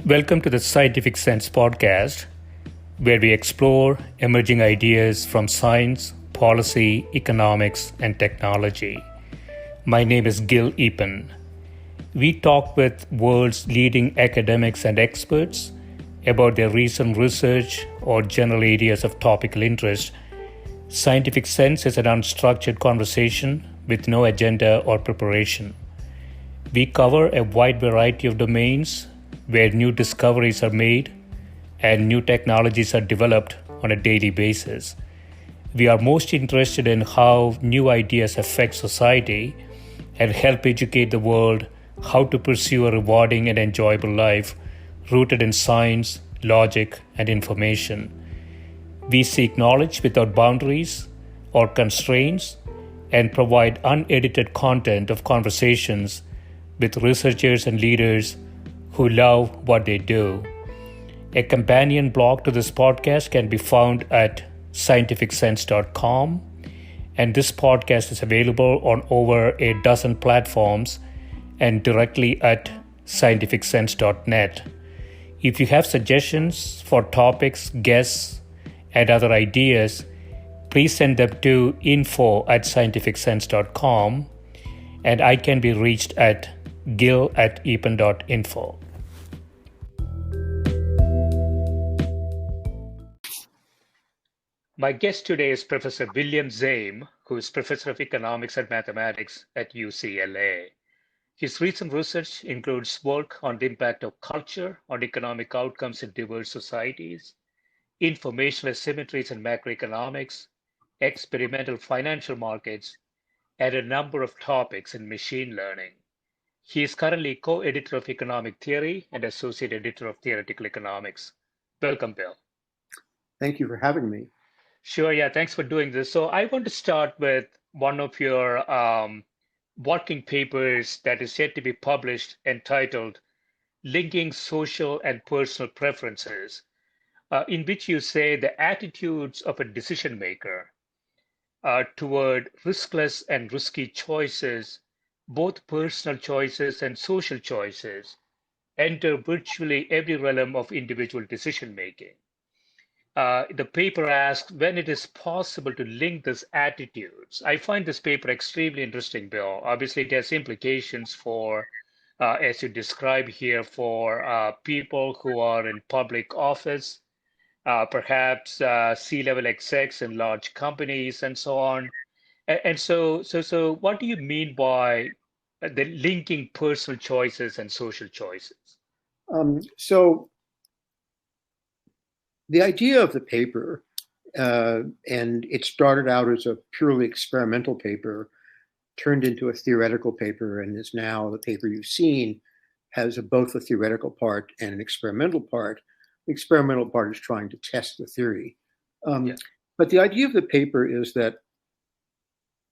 Welcome to the Scientific Sense podcast, where we explore emerging ideas from science, policy, economics, and technology. My name is Gill Eapen. We talk with world's leading academics and experts about their recent research or general areas of topical interest. Scientific Sense is an unstructured conversation with no agenda or preparation. We cover a wide variety of domains where new discoveries are made and new technologies are developed on a daily basis. We are most interested in how new ideas affect society and help educate the world how to pursue a rewarding and enjoyable life rooted in science, logic, and information. We seek knowledge without boundaries or constraints and provide unedited content of conversations with researchers and leaders who love what they do. A companion blog to this podcast can be found at scientificsense.com, and this podcast is available on over a dozen platforms and directly at scientificsense.net. If you have suggestions for topics, guests, and other ideas, please send them to info@scientificsense.com, and I can be reached at gill@eapen.info. My guest today is Professor William Zame, who is Professor of Economics and Mathematics at UCLA. His recent research includes work on the impact of culture on economic outcomes in diverse societies, informational asymmetries in macroeconomics, experimental financial markets, and a number of topics in machine learning. He is currently co-editor of Economic Theory and associate editor of Theoretical Economics. Welcome, Bill. Thank you for having me. Sure, yeah, thanks for doing this. So I want to start with one of your working papers that is yet to be published entitled Linking Social and Personal Preferences, in which you say the attitudes of a decision maker toward riskless and risky choices, both personal choices and social choices, enter virtually every realm of individual decision making. The paper asks when it is possible to link these attitudes. I find this paper extremely interesting, Bill. Obviously, it has implications for, as you describe here, for people who are in public office, perhaps C-level execs in large companies, and so on. And so, what do you mean by the linking personal choices and social choices? So the idea of the paper, and it started out as a purely experimental paper, turned into a theoretical paper, and is now the paper you've seen has both a theoretical part and an experimental part. The experimental part is trying to test the theory. Yes. But the idea of the paper is that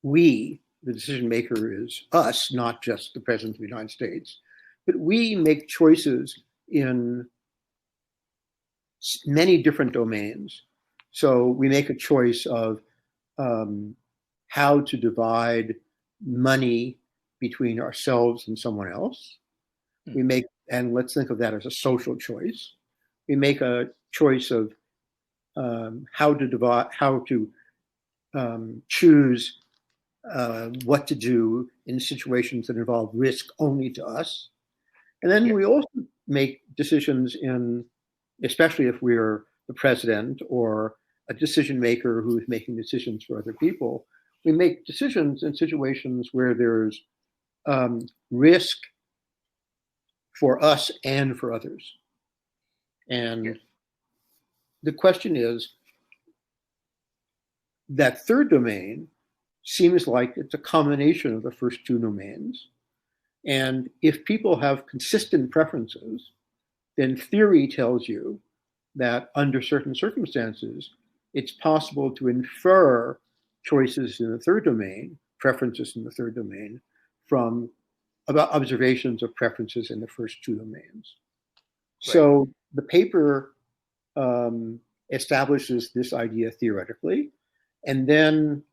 we, the decision maker is us, not just the President of the United States, but we make choices in many different domains. So we make a choice of how to divide money between ourselves and someone else. We make, and let's think of that as a social choice. We make a choice of how to choose what to do in situations that involve risk only to us. And then we also make decisions in, especially if we're the president or a decision maker who is making decisions for other people, we make decisions in situations where there's risk for us and for others. And the question is, that third domain seems like it's a combination of the first two domains. And if people have consistent preferences, then theory tells you that under certain circumstances, it's possible to infer choices in the third domain, preferences in the third domain, from about observations of preferences in the first two domains. Right. So the paper establishes this idea theoretically, and then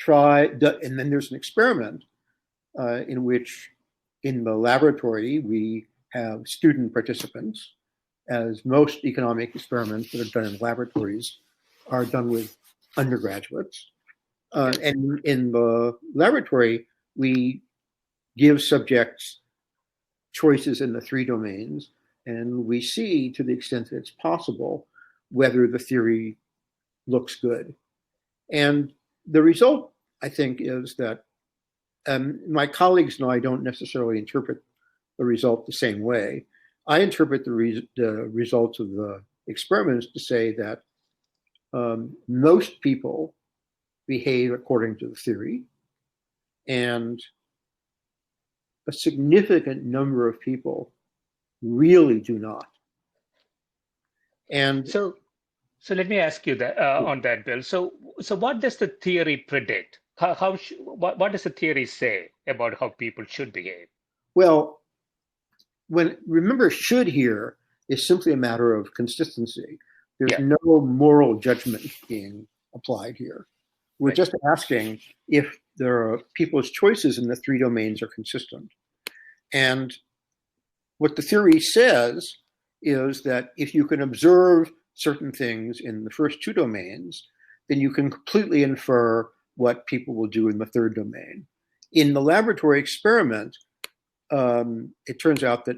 there's an experiment in which in the laboratory we have student participants, as most economic experiments that are done in laboratories are done with undergraduates. And in the laboratory, we give subjects choices in the three domains, and we see, to the extent that it's possible, whether the theory looks good. And the result, I think, is that my colleagues and I don't necessarily interpret the result the same way. I interpret the results of the experiments to say that most people behave according to the theory, and a significant number of people really do not. And so let me ask you that on that, Bill. So what does the theory predict? What does the theory say about how people should behave? well, remember, should here is simply a matter of consistency. There's no moral judgment being applied here. We're just asking if there are people's choices in the three domains are consistent. And what the theory says is that if you can observe certain things in the first two domains, then you can completely infer what people will do in the third domain. In the laboratory experiment, it turns out that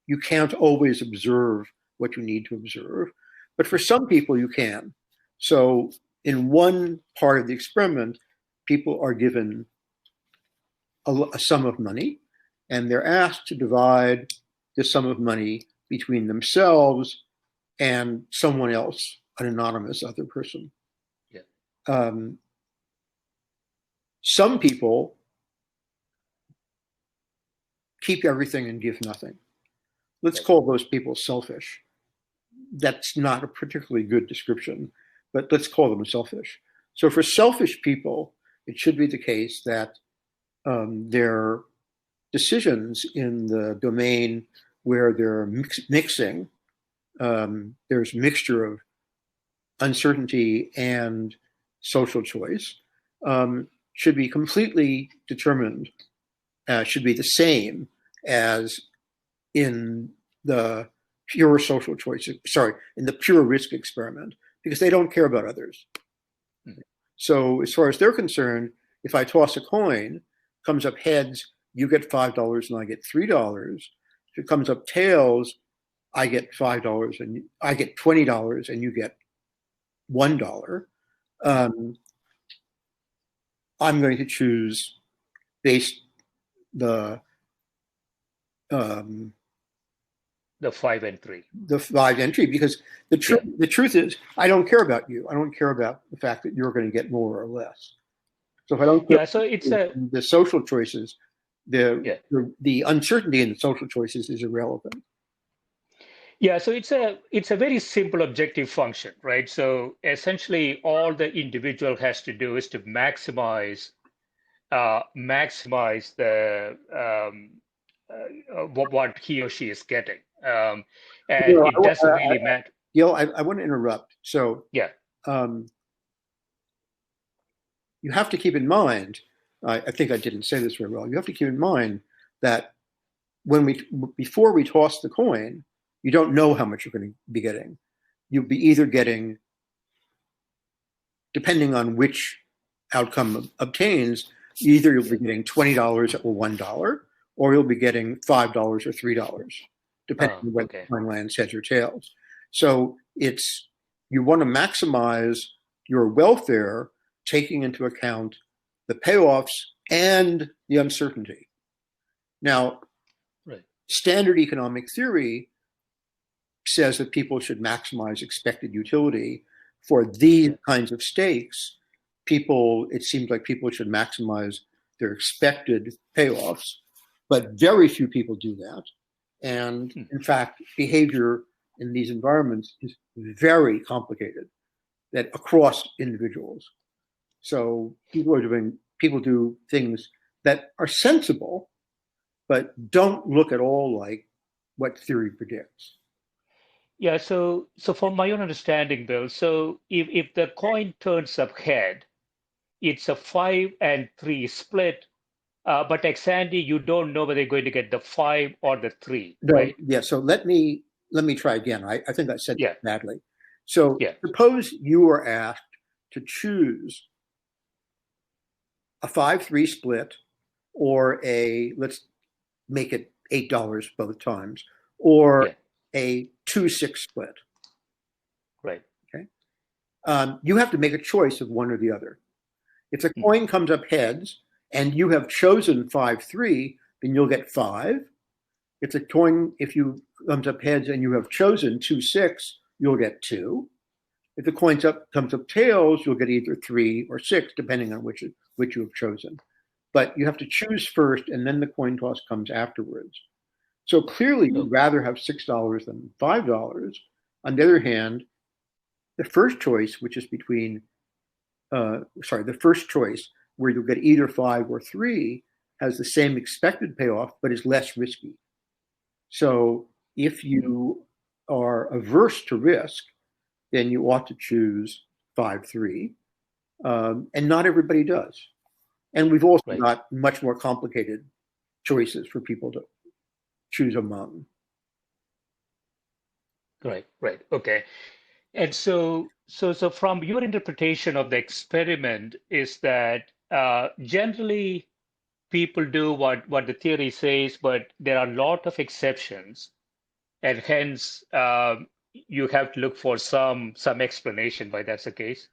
you can't always observe what you need to observe, but for some people you can. So in one part of the experiment, people are given a sum of money, and they're asked to divide the sum of money between themselves and someone else, an anonymous other person. Some people keep everything and give nothing. Let's call those people selfish. That's not a particularly good description, but let's call them selfish. So for selfish people, it should be the case that their decisions in the domain where they're mixing, there's a mixture of uncertainty and social choice, should be completely determined, should be the same as in the pure social choice, in the pure risk experiment, because they don't care about others. Mm-hmm. So as far as they're concerned, if I toss a coin, comes up heads, you get $5 and I get $3. If it comes up tails, I get $5 and I get $20 and you get $1. I'm going to choose based the 5 and 3. The 5 and 3, because the truth is, I don't care about you. I don't care about the fact that you're going to get more or less. So if I don't care so it's the social choices, the uncertainty in the social choices is irrelevant. Yeah, so it's a very simple objective function, right? So essentially, all the individual has to do is to maximize the what he or she is getting, and it doesn't really matter. Gill, I want to interrupt. So you have to keep in mind. I think I didn't say this very well. You have to keep in mind that before we toss the coin, you don't know how much you're going to be getting. You'll be either getting, depending on which outcome obtains, either you'll be getting $20 or $1, or you'll be getting $5 or $3, depending on whether the coin lands heads or tails. So you want to maximize your welfare, taking into account the payoffs and the uncertainty. Now, standard economic theory says that people should maximize expected utility. For these kinds of stakes, it seems like people should maximize their expected payoffs, but very few people do that. And in fact, behavior in these environments is very complicated, that across individuals. So people do things that are sensible, but don't look at all like what theory predicts. Yeah, so from my own understanding, Bill, so if the coin turns up head, it's a 5 and 3 split But ex ante, you don't know whether you're going to get the 5 or the 3, No, right? yeah. So let me try again. I think I said Yeah, that badly. So yeah, suppose you are asked to choose a 5-3 split, or let's make it $8 both times, or yeah, a 2-6 split. right. Okay. You have to make a choice of one or the other. If the Hmm. coin comes up heads and you have chosen 5-3, then you'll get 5. If you comes up heads and you have chosen 2-6, you'll get 2. If the comes up tails, you'll get either 3 or 6, depending on which you have chosen. But you have to choose first, and then the coin toss comes afterwards. So clearly, you'd rather have $6 than $5. On the other hand, the first choice, which is the first choice where you'll get either 5 or 3, has the same expected payoff, but is less risky. So if you are averse to risk, then you ought to choose 5-3, and not everybody does. And we've also Right. got much more complicated choices for people to choose among. Right, right. Okay. And so from your interpretation of the experiment is that generally people do what the theory says, but there are a lot of exceptions, and hence you have to look for some explanation why that's the case.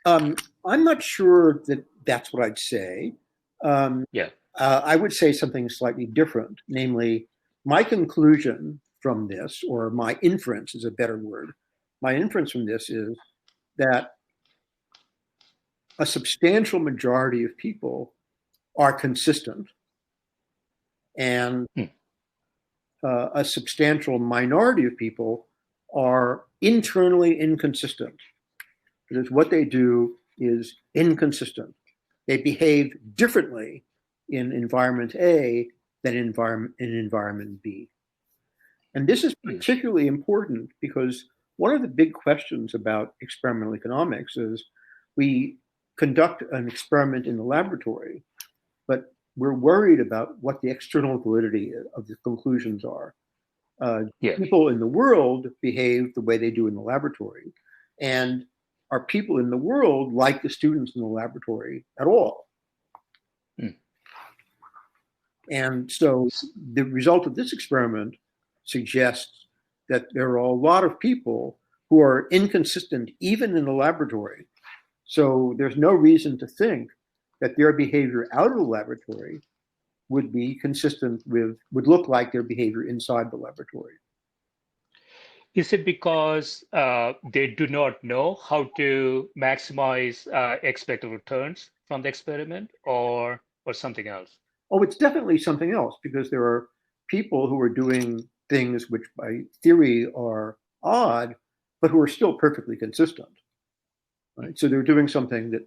I'm not sure that that's what I'd say. Yeah, I would say something slightly different, namely, my conclusion from this, or my inference is a better word. My inference from this is that a substantial majority of people are consistent, and Hmm. a substantial minority of people are internally inconsistent, because what they do is inconsistent. They behave differently in environment A than in environment B. And this is Hmm. particularly important because one of the big questions about experimental economics is we conduct an experiment in the laboratory, but we're worried about what the external validity of the conclusions are. Yeah. People in the world behave the way they do in the laboratory, and are people in the world like the students in the laboratory at all? Hmm. And so the result of this experiment suggests that there are a lot of people who are inconsistent even in the laboratory. So there's no reason to think that their behavior out of the laboratory would look like their behavior inside the laboratory. Is it because they do not know how to maximize expected returns from the experiment, or something else? Oh, it's definitely something else, because there are people who are doing things which by theory are odd, but who are still perfectly consistent. Right? So they're doing something that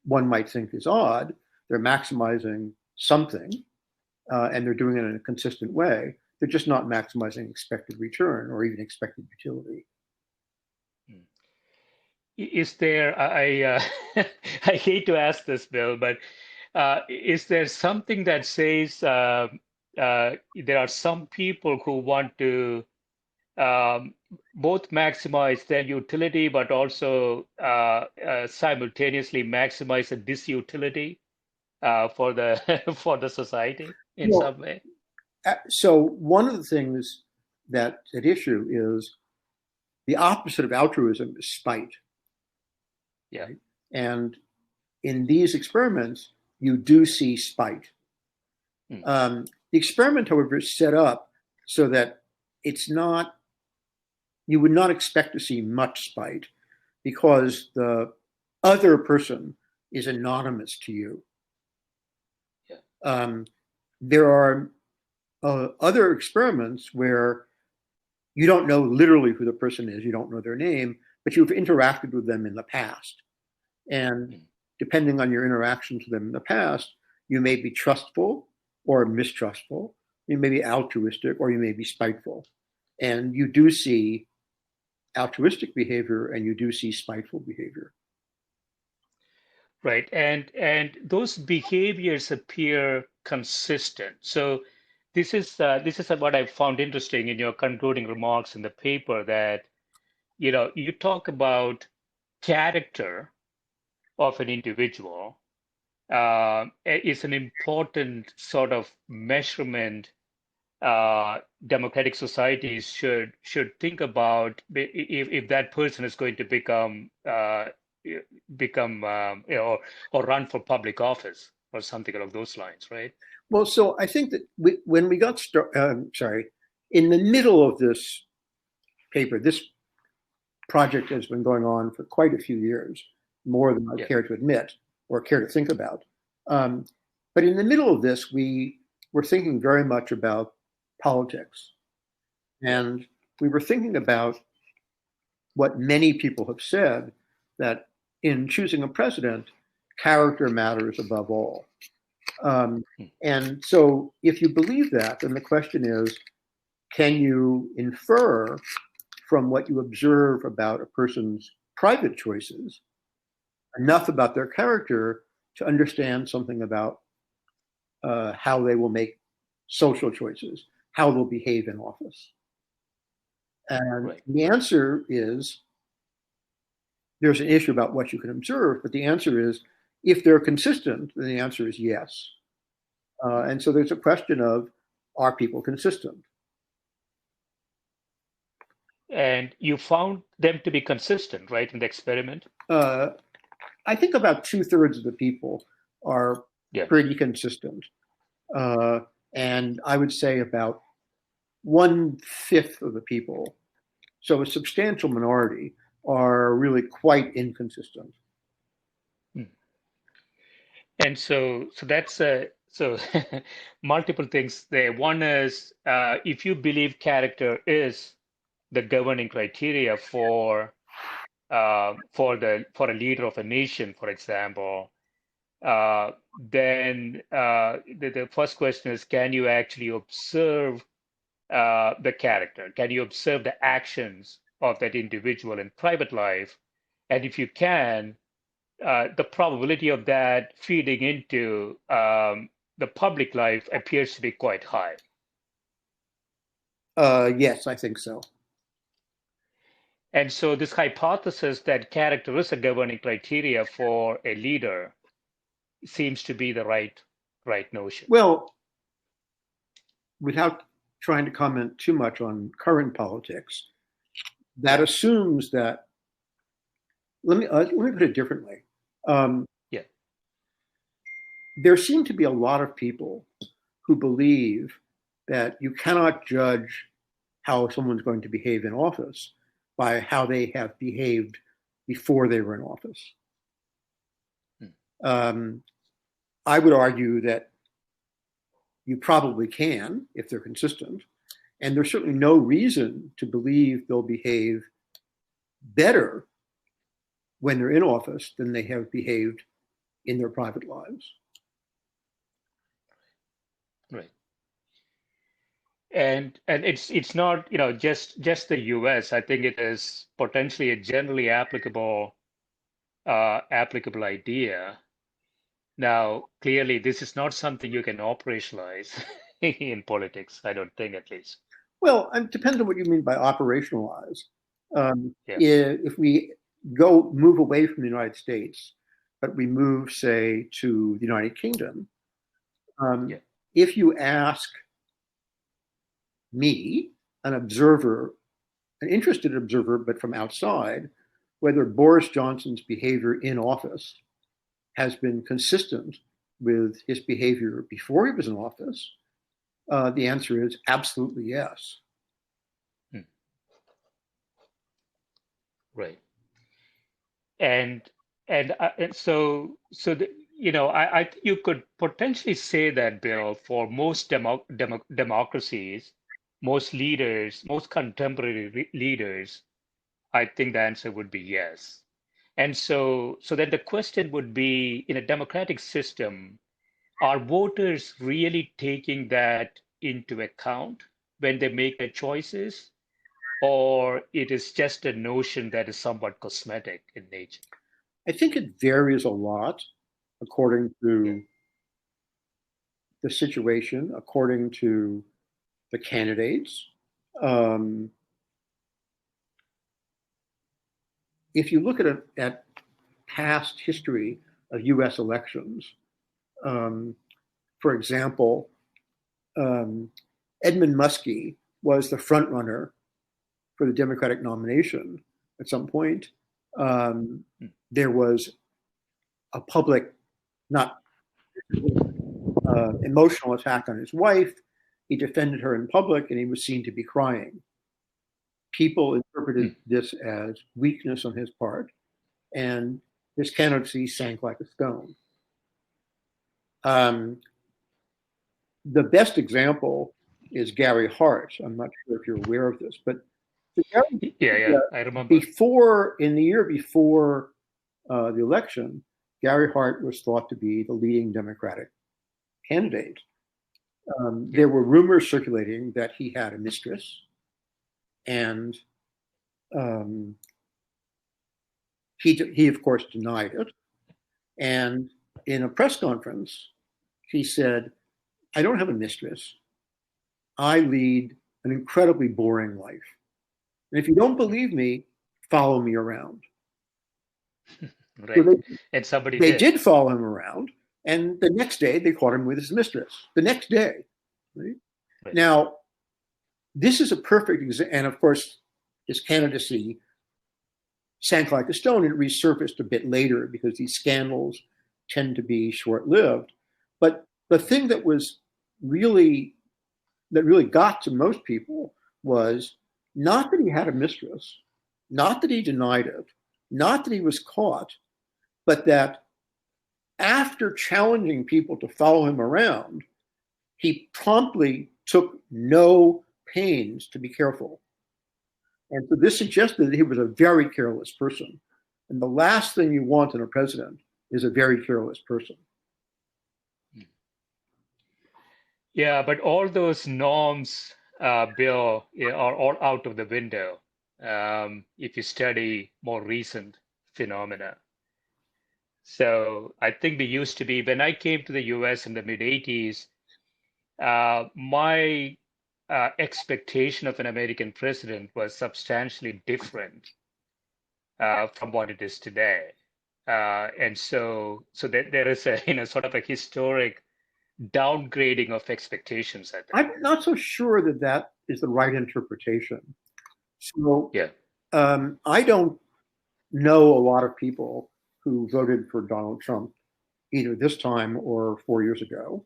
one might think is odd. They're maximizing something, and they're doing it in a consistent way. They're just not maximizing expected return or even expected utility. Is there, I hate to ask this, Bill, but is there something that says there are some people who want to um, both maximize their utility, but also simultaneously maximize the disutility for the for the society in Well, some way? so one of the things that's at issue is the opposite of altruism is spite. Yeah. Right? And in these experiments, you do see spite. Mm. The experiment, however, is set up so that you would not expect to see much spite, because the other person is anonymous to you. Yeah. There are other experiments where you don't know literally who the person is, you don't know their name, but you've interacted with them in the past. And Mm. depending on your interactions with them in the past, you may be trustful or mistrustful, you may be altruistic, or you may be spiteful. And you do see altruistic behavior and you do see spiteful behavior. right? And those behaviors appear consistent. So this is what I found interesting in your concluding remarks in the paper, that you talk about character of an individual is an important sort of measurement democratic societies should think about if that person is going to become or run for public office or something along those lines, right? Well, so I think that when we got in the middle of this paper, this project has been going on for quite a few years, more than I care to admit or care to think about. But in the middle of this, we were thinking very much about politics. And we were thinking about what many people have said, that in choosing a president, character matters above all. And so if you believe that, then the question is, can you infer from what you observe about a person's private choices enough about their character to understand something about how they will make social choices, how they'll behave in office? And the answer is, there's an issue about what you can observe, but the answer is, if they're consistent, then the answer is yes. And so there's a question of, are people consistent? And you found them to be consistent, right, in the experiment? I think about 2/3 of the people are pretty consistent. And I would say about 1/5 of the people, so a substantial minority, are really quite inconsistent. And so that's so multiple things there. One is, if you believe character is the governing criteria for a leader of a nation, for example, then the first question is, can you actually observe the character? Can you observe the actions of that individual in private life? And if you can, the probability of that feeding into the public life appears to be quite high. Yes, I think so. And so this hypothesis that character is a governing criteria for a leader seems to be the right notion. Well, without trying to comment too much on current politics, that assumes that, let me put it differently. There seem to be a lot of people who believe that you cannot judge how someone's going to behave in office by how they have behaved before they were in office. I would argue that you probably can if they're consistent, and there's certainly no reason to believe they'll behave better when they're in office than they have behaved in their private lives. Right. And it's not just the U.S. I think it is potentially a generally applicable idea. Now, clearly, this is not something you can operationalize in politics, I don't think, at least. Well, it depends on what you mean by operationalize. If we move away from the United States, but we move, say, to the United Kingdom, if you ask me, an observer, an interested observer, but from outside, whether Boris Johnson's behavior in office has been consistent with his behavior before he was in office, the answer is absolutely yes. Right. And so I think you could potentially say that, Bill, for most democracies, most leaders, most contemporary leaders, I think the answer would be yes. And so then the question would be, in a democratic system, are voters really taking that into account when they make their choices, or it is just a notion that is somewhat cosmetic in nature? I think it varies a lot according to the situation, according to the candidates. If you look at past history of U.S. elections, for example, Edmund Muskie was the front runner for the Democratic nomination at some point. There was a public, not emotional attack on his wife. He defended her in public, and he was seen to be crying. People interpreted this as weakness on his part, and his candidacy sank like a stone. The best example is Gary Hart. I'm not sure if you're aware of this, but I remember. In the year before the election, Gary Hart was thought to be the leading Democratic candidate. There were rumors circulating that he had a mistress, and he of course denied it. And in a press conference, he said, "I don't have a mistress. I lead an incredibly boring life. And if you don't believe me, follow me around." Right. So and somebody they did follow him around, and the next day they caught him with his mistress. The next day. Right? Right. Now, this is a perfect example, and of course, his candidacy sank like a stone, and it resurfaced a bit later because these scandals tend to be short-lived. But the thing that really got to most people was not that he had a mistress, not that he denied it, not that he was caught, but that after challenging people to follow him around, he promptly took no pains to be careful. And so this suggested that he was a very careless person. And the last thing you want in a president is a very careless person. Yeah, but all those norms, Bill, are all out of the window if you study more recent phenomena. So I think they used to be, when I came to the US in the mid-80s, my expectation of an American president was substantially different from what it is today. And so there is a sort of a historic downgrading of expectations, I think. I'm not so sure that is the right interpretation. So I don't know a lot of people who voted for Donald Trump either this time or 4 years ago.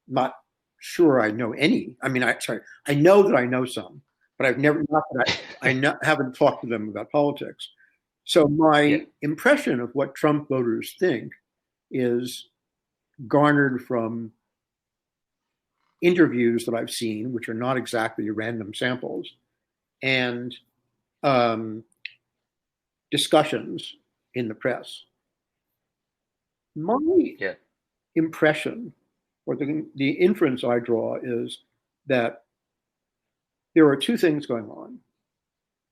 Not sure I know any. I mean, I know that I know some, but I've never, haven't talked to them about politics. So my impression of what Trump voters think is garnered from interviews that I've seen, which are not exactly random samples, and discussions in the press. My impression, or the inference I draw, is that there are two things going on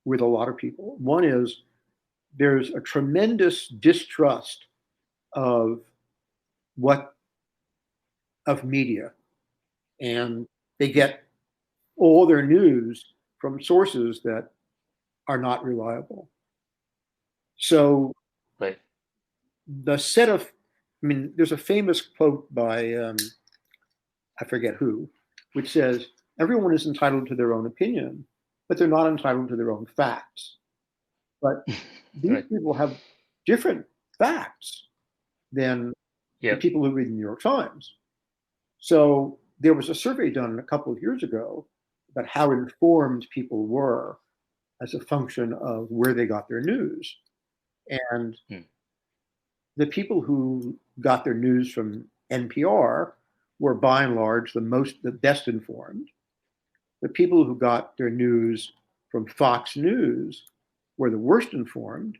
with a lot of people. One is there's a tremendous distrust of media, and they get all their news from sources that are not reliable. So there's a famous quote by I forget who, which says, "Everyone is entitled to their own opinion, but they're not entitled to their own facts." But these people have different facts than the people who read the New York Times. So there was a survey done a couple of years ago about how informed people were as a function of where they got their news. And the people who got their news from NPR were by and large the best informed. The people who got their news from Fox News were the worst informed.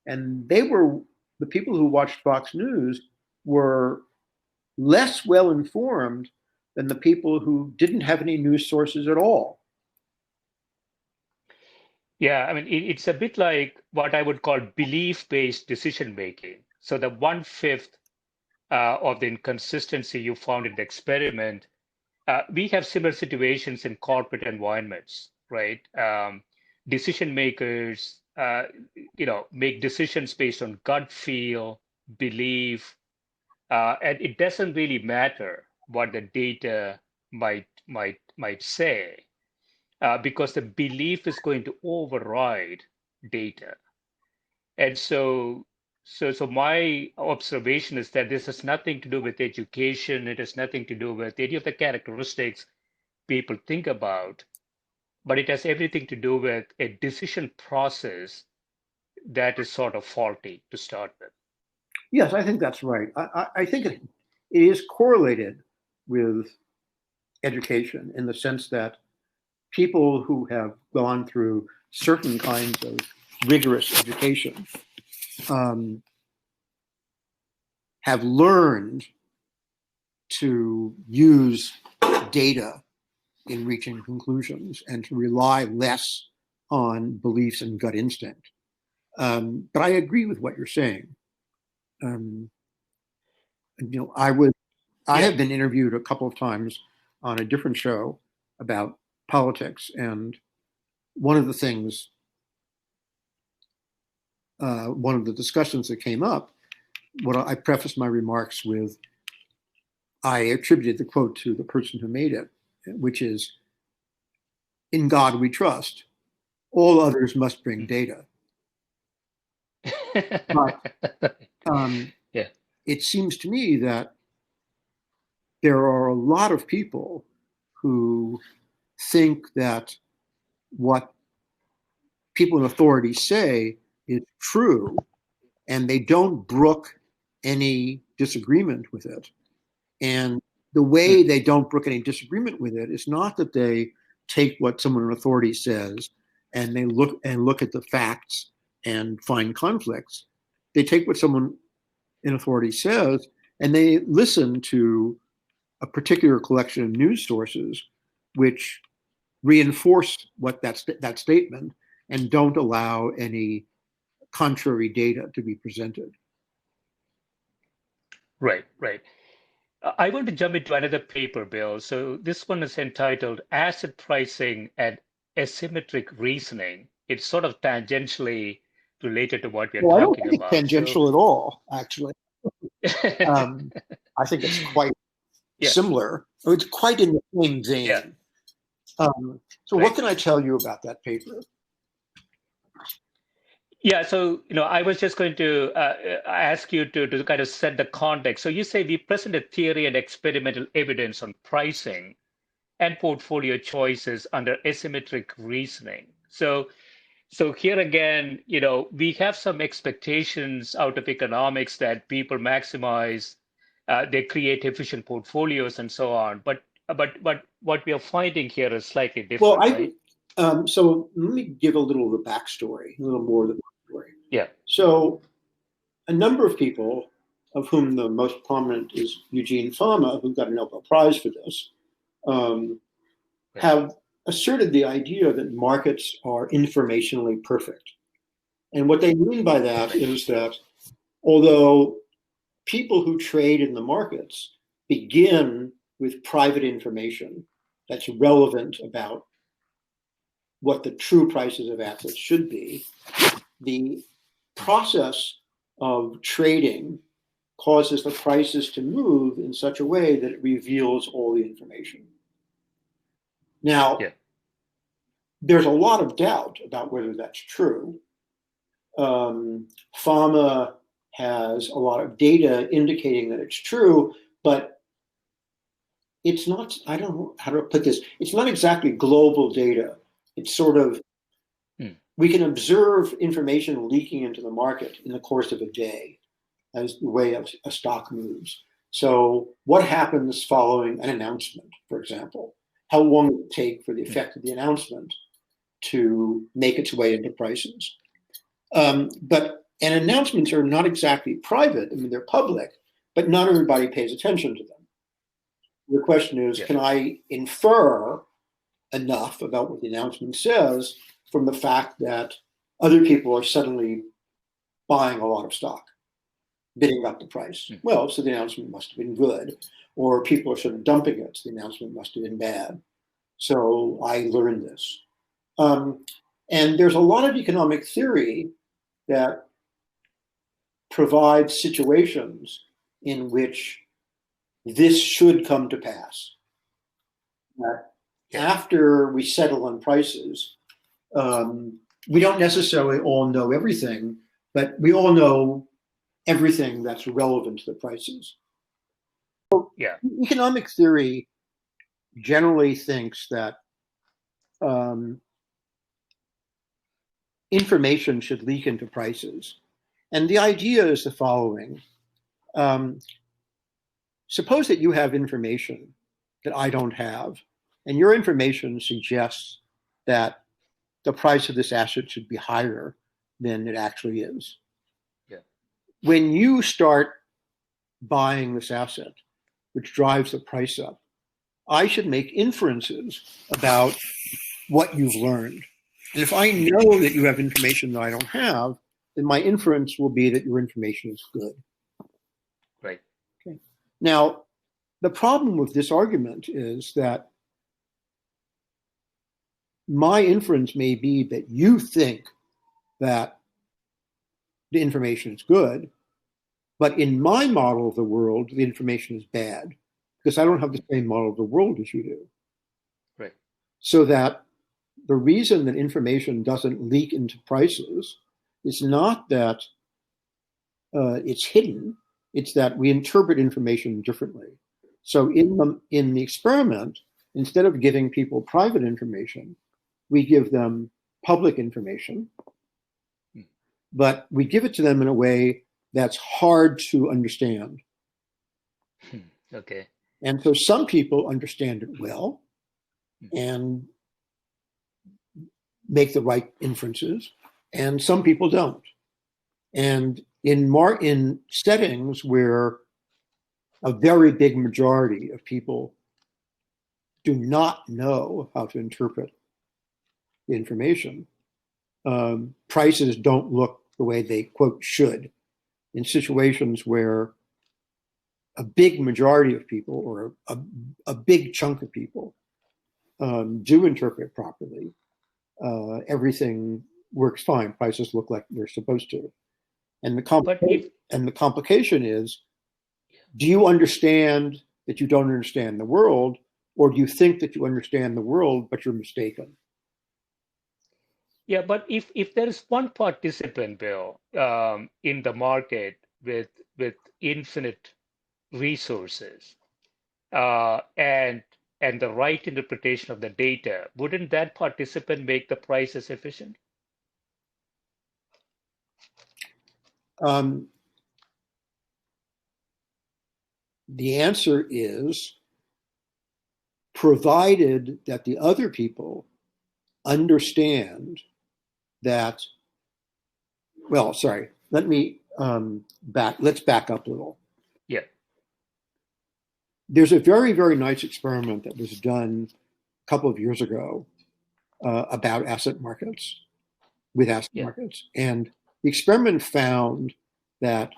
And the people who watched Fox News were less well informed than the people who didn't have any news sources at all. Yeah, I mean, it's a bit like what I would call belief-based decision making. So the one-fifth of the inconsistency you found in the experiment, we have similar situations in corporate environments, right? Decision makers, make decisions based on gut feel, belief, and it doesn't really matter what the data might say, because the belief is going to override data. And so my observation is that this has nothing to do with education. It has nothing to do with any of the characteristics people think about, but it has everything to do with a decision process that is sort of faulty to start with. Yes, I think that's right. I think it is correlated with education in the sense that people who have gone through certain kinds of rigorous education have learned to use data in reaching conclusions and to rely less on beliefs and gut instinct. But I agree with what you're saying. I have been interviewed a couple of times on a different show about politics, and one of the things, one of the discussions that came up, what I prefaced my remarks with, I attributed the quote to the person who made it, which is, "In God we trust. All others must bring data." But Yeah. it seems to me that there are a lot of people who think that what people in authority say is true, and they don't brook any disagreement with it. And the way they don't brook any disagreement with it is not that they take what someone in authority says and they look at the facts and find conflicts. They take what someone in authority says and they listen to a particular collection of news sources which reinforce what that statement and don't allow any contrary data to be presented. Right, right. I want to jump into another paper, Bill. So this one is entitled Asset Pricing and Asymmetric Reasoning. It's sort of tangentially related to what we're Well, I don't talking think it's about. So tangential at all, actually. I think it's quite yeah, similar. It's quite in the same yeah, vein. So what right. can I tell you about that paper? Yeah, so I was just going to ask you to kind of set the context. So you say we presented theory and experimental evidence on pricing and portfolio choices under asymmetric reasoning. So here again, we have some expectations out of economics that people maximize, they create efficient portfolios and so on. But what we are finding here is slightly Well, different, right? so let me give a little of the backstory, a little more of the backstory. Yeah. So a number of people, of whom the most prominent is Eugene Fama, who got a Nobel Prize for this, have asserted the idea that markets are informationally perfect. And what they mean by that is that although people who trade in the markets begin with private information that's relevant about what the true prices of assets should be, the process of trading causes the prices to move in such a way that it reveals all the information. Now, Yeah. there's a lot of doubt about whether that's true. Fama has a lot of data indicating that it's true, but it's not, I don't know how to put this, it's not exactly global data. It's sort of, we can observe information leaking into the market in the course of a day as the way a stock moves. So what happens following an announcement, for example? How long will it take for the effect of the announcement to make its way into prices? And announcements are not exactly private. I mean, they're public, but not everybody pays attention to them. The question is, can I infer enough about what the announcement says from the fact that other people are suddenly buying a lot of stock, bidding up the price. Well, so the announcement must have been good, or people are sort of dumping it, so the announcement must have been bad. So I learned this. And there's a lot of economic theory that provides situations in which this should come to pass. That after we settle on prices, we don't necessarily all know everything, but we all know everything that's relevant to the prices. So economic theory generally thinks that information should leak into prices. And the idea is the following. Suppose that you have information that I don't have, and your information suggests that the price of this asset should be higher than it actually is. Yeah. When you start buying this asset, which drives the price up, I should make inferences about what you've learned. And if I know that you have information that I don't have, then my inference will be that your information is good. Right. Okay. Now, the problem with this argument is that my inference may be that you think that the information is good, but in my model of the world, the information is bad because I don't have the same model of the world as you do. Right. So that the reason that information doesn't leak into prices is not that it's hidden, it's that we interpret information differently. So in the experiment, instead of giving people private information, we give them public information, but we give it to them in a way that's hard to understand. Okay. And so some people understand it well and make the right inferences, and some people don't. And in settings where a very big majority of people do not know how to interpret the information, prices don't look the way they, quote, should. In situations where a big majority of people or a big chunk of people do interpret properly, everything works fine. Prices look like they're supposed to. And the complication is, do you understand that you don't understand the world, or do you think that you understand the world, but you're mistaken? Yeah, but if there is one participant, Bill, in the market with infinite resources and the right interpretation of the data, wouldn't that participant make the prices efficient? The answer is, provided that the other people understand that, well, sorry, let's back up a little. Yeah. There's a very, very nice experiment that was done a couple of years ago about asset markets, with asset markets. And the experiment found that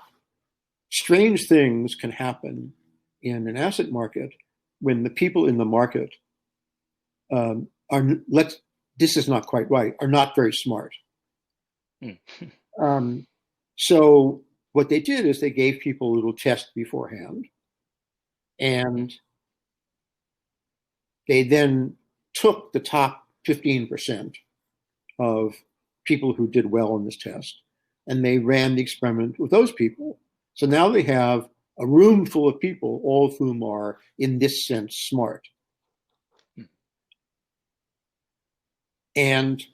strange things can happen in an asset market when the people in the market this is not quite right, are not very smart. So what they did is they gave people a little test beforehand, and they then took the top 15% of people who did well in this test, and they ran the experiment with those people. So now they have a room full of people, all of whom are, in this sense, smart. And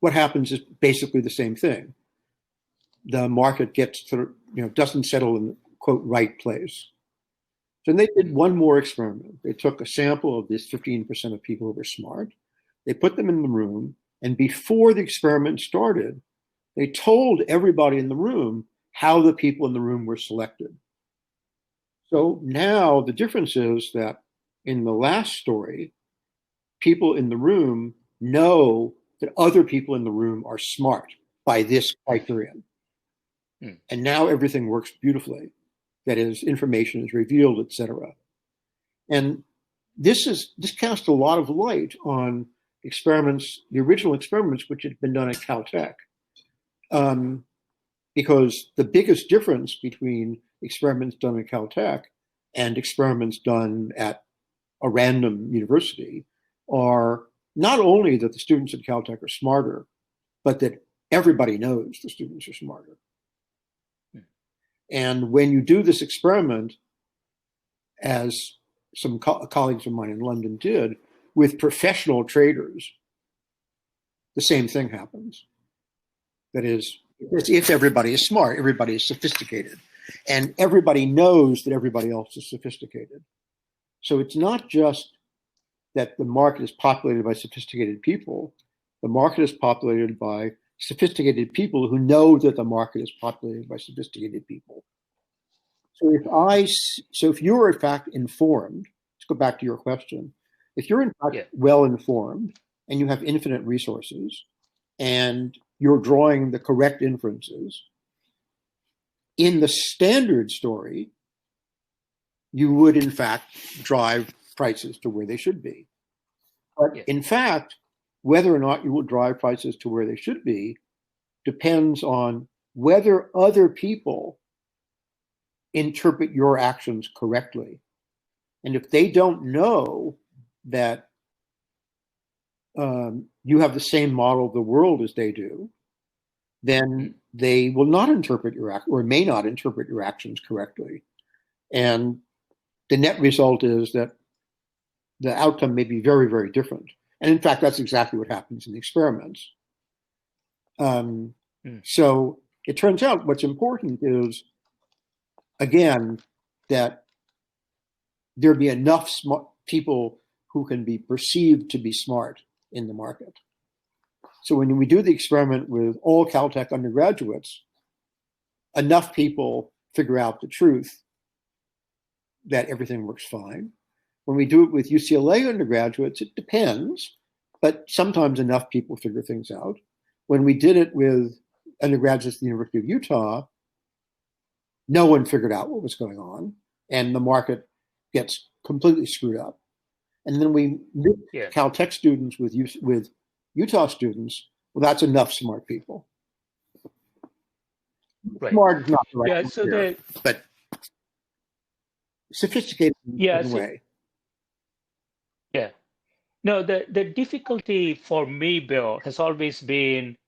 what happens is basically the same thing. The market doesn't settle in the, quote, right place. So they did one more experiment. They took a sample of this 15% of people who were smart. They put them in the room, and before the experiment started, they told everybody in the room how the people in the room were selected. So now the difference is that in the last story, people in the room know that other people in the room are smart by this criterion. And now everything works beautifully. That is, information is revealed, etc. And this casts a lot of light on experiments, the original experiments which had been done at Caltech. Because the biggest difference between experiments done at Caltech and experiments done at a random university are not only that the students at Caltech are smarter, but that everybody knows the students are smarter. And when you do this experiment, as some colleagues of mine in London did, with professional traders, the same thing happens. That is, if everybody is smart, everybody is sophisticated, and everybody knows that everybody else is sophisticated. So it's not just that the market is populated by sophisticated people. The market is populated by sophisticated people who know that the market is populated by sophisticated people. So if you're in fact informed, let's go back to your question. If you're in fact well informed and you have infinite resources and you're drawing the correct inferences, in the standard story, you would in fact drive prices to where they should be. But in fact, whether or not you will drive prices to where they should be depends on whether other people interpret your actions correctly. And if they don't know that you have the same model of the world as they do, then they will not interpret your or may not interpret your actions correctly. And the net result is that the outcome may be very, very different. And in fact, that's exactly what happens in the experiments. So it turns out what's important is, again, that there be enough smart people who can be perceived to be smart in the market. So when we do the experiment with all Caltech undergraduates, enough people figure out the truth that everything works fine. When we do it with UCLA undergraduates, it depends, but sometimes enough people figure things out. When we did it with undergraduates at the University of Utah, no one figured out what was going on, and the market gets completely screwed up. And then we mix Caltech students with Utah students. Well, that's enough smart people. Right. Smart is not the right so here, but sophisticated in a way. Yeah. No, the difficulty for me, Bill, has always been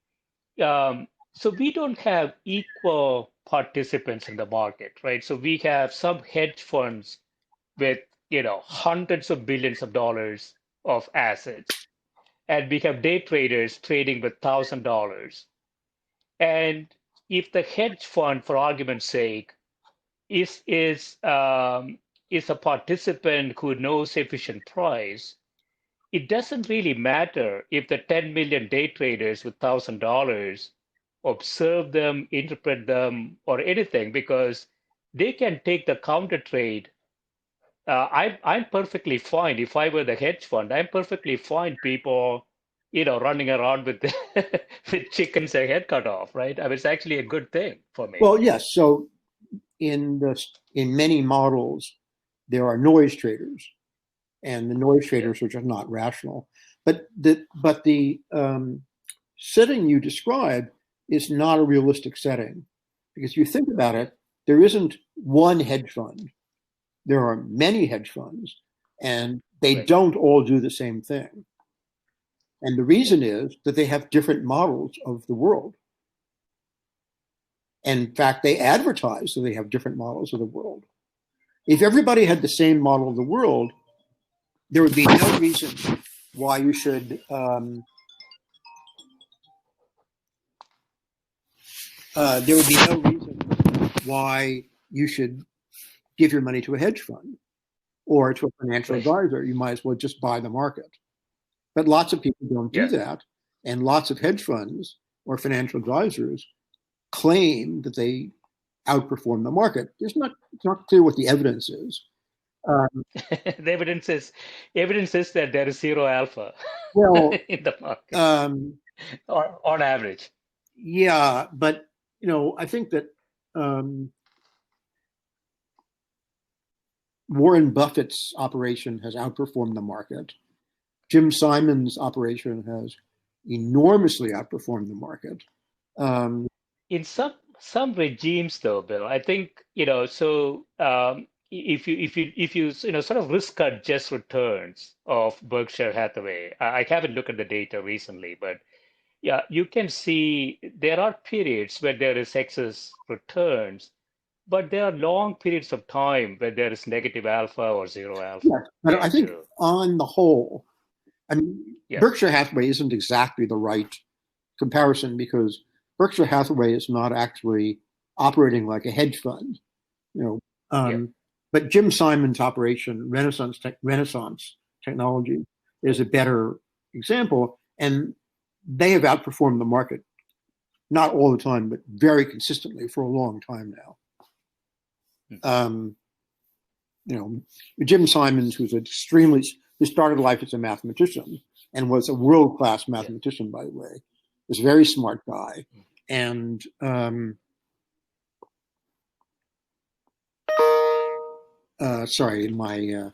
so we don't have equal participants in the market, right? So we have some hedge funds with hundreds of billions of dollars of assets, and we have day traders trading with $1,000. And if the hedge fund, for argument's sake, is a participant who knows efficient price, it doesn't really matter if the 10 million day traders with $1,000 observe them, interpret them, or anything, because they can take the counter trade. I'm perfectly fine if I were the hedge fund. I'm perfectly fine people, running around with with chickens their head cut off, right? I mean, it's actually a good thing for me. Well, yes. So in many models, there are noise traders, and the noise traders are just not rational. But the setting you describe is not a realistic setting, because you think about it, there isn't one hedge fund. There are many hedge funds, and they don't all do the same thing. And the reason is that they have different models of the world. And in fact, they advertise that they have different models of the world. If everybody had the same model of the world, there would be no reason why you should give your money to a hedge fund or to a financial advisor. You might as well just buy the market. But lots of people don't do that, and lots of hedge funds or financial advisors claim that they outperform the market. It's not clear what the evidence is. The evidence is that there is zero alpha Well, in the market um, on average. yeah, but I think that Warren Buffett's operation has outperformed the market. Jim Simon's operation has enormously outperformed the market. Um, In some regimes, though, Bill, I think, so if you sort of risk adjust returns of Berkshire Hathaway, I haven't looked at the data recently, but yeah, you can see there are periods where there is excess returns, but there are long periods of time where there is negative alpha or zero alpha yes, but there I think too. on the whole, I mean, Yeah, Berkshire Hathaway isn't exactly the right comparison because Berkshire Hathaway is not actually operating like a hedge fund, you know. yeah, But Jim Simon's operation, Renaissance Technology, yeah. is a better example, and they have outperformed the market, not all the time, but very consistently for a long time now. Um, Jim Simons, who started life as a mathematician and was a world-class Yeah. mathematician, by the way, was a very smart guy. And sorry, my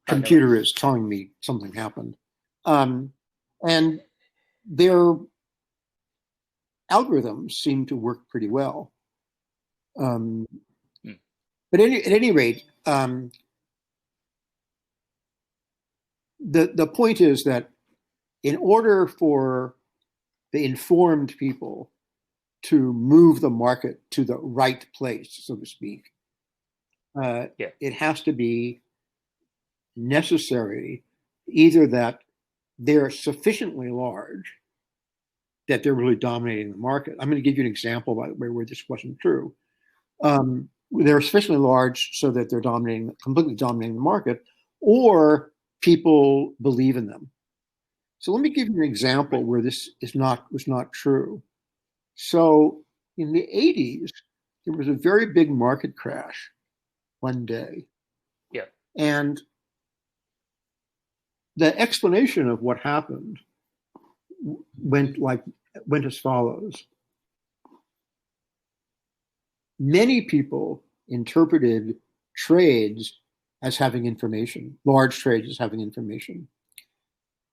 computer is telling me something happened. And their algorithms seem to work pretty well. But at any rate, the point is that in order for the informed people to move the market to the right place, so to speak, it has to be necessary either that they're sufficiently large that they're really dominating the market. I'm going to give you an example, by the way, where this wasn't true. They're sufficiently large so that they're completely dominating the market, or people believe in them. So let me give you an example where this was not true. So in the 80s, there was a very big market crash one day. Yeah. And the explanation of what happened went as follows. Many people interpreted trades as having information, large trades as having information.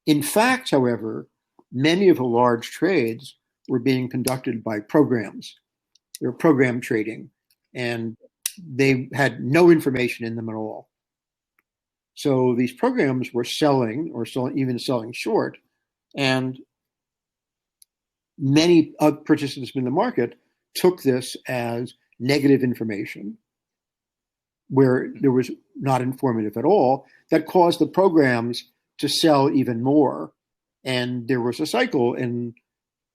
In fact, however, many of the large trades were being conducted by programs. They were program trading, and they had no information in them at all. So these programs were selling short, and many participants in the market took this as negative information, where there was not informative at all, that caused the programs to sell even more. And there was a cycle, and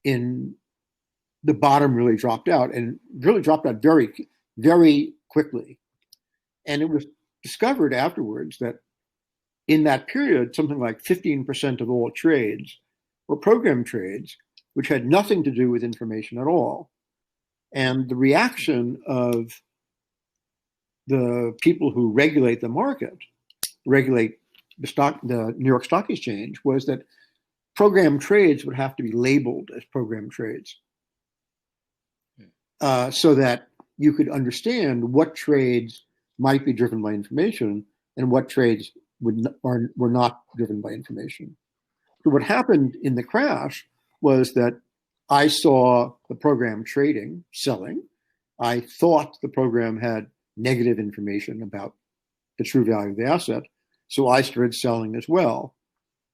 the bottom really dropped out, and really dropped out very, very quickly. And it was discovered afterwards that in that period, something like 15% of all trades were program trades, which had nothing to do with information at all. And the reaction of the people who regulate the market, regulate the New York Stock Exchange, was that program trades would have to be labeled as program trades, so that you could understand what trades might be driven by information and what trades were not driven by information. So what happened in the crash was that I saw the program trading, selling. I thought the program had negative information about the true value of the asset, so I started selling as well.